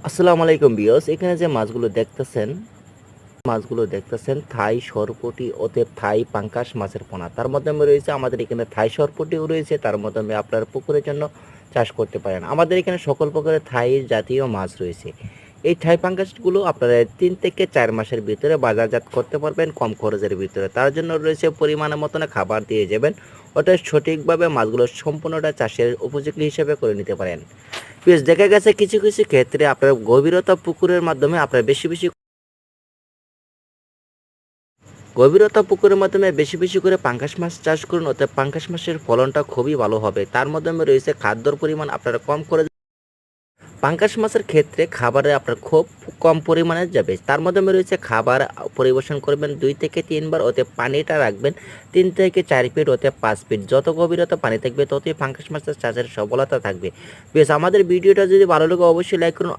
আসসালামু আলাইকুম বিয়স, এখানে যে মাছগুলো দেখতেছেন থাই সরপুঁটি অতএব থাই পাঙ্কাশ মাছের পোনা। তার মাধ্যমে রয়েছে আমাদের এখানে থাই সরপুঁটিও রয়েছে, তার মাধ্যমে আপনার পুকুরের জন্য চাষ করতে পারেন। আমাদের এখানে সকল প্রকারের থাই জাতীয় মাছ রয়েছে। এই থাই পাঙ্কাশগুলো আপনারা 3 থেকে 4 মাসের ভিতরে বাজারজাত করতে পারবেন কম খরচের ভিতরে। তার জন্য রয়েছে পরিমাণ মতন খাবার দিয়ে যাবেন, অর্থাৎ সঠিকভাবে মাছগুলো সম্পূর্ণটা চাষের উপযোগী হিসেবে করে নিতে পারেন। বেশ, দেখা গেছে কিছু কিছু ক্ষেত্রে আপনার গভীরতা পুকুরের মাধ্যমে আপনার বেশি বেশি করে পাঙ্গাস মাছ চাষ করুন, অর্থাৎ পাঙ্গাস মাছের ফলনটা খুবই ভালো হবে। তার মাধ্যমে রয়েছে খাদ্যর পরিমাণ আপনারা কম করে পাঙ্গাস মাছের ক্ষেত্রে খাবারে আপনার খুব কম পরিমাণে যাবে। তার মাধ্যমে রয়েছে খাবার পরিবেশন করবেন 2 থেকে 3 বার, ওতে পানিটা রাখবেন 3 থেকে 4 ফিট, ওতে 5 ফিট। যত গভীরতা পানি থাকবে ততই পাঙ্গাস মাছের চাষের সফলতা থাকবে। বেশ, আমাদের ভিডিওটা যদি ভালো লাগে অবশ্যই লাইক করুন।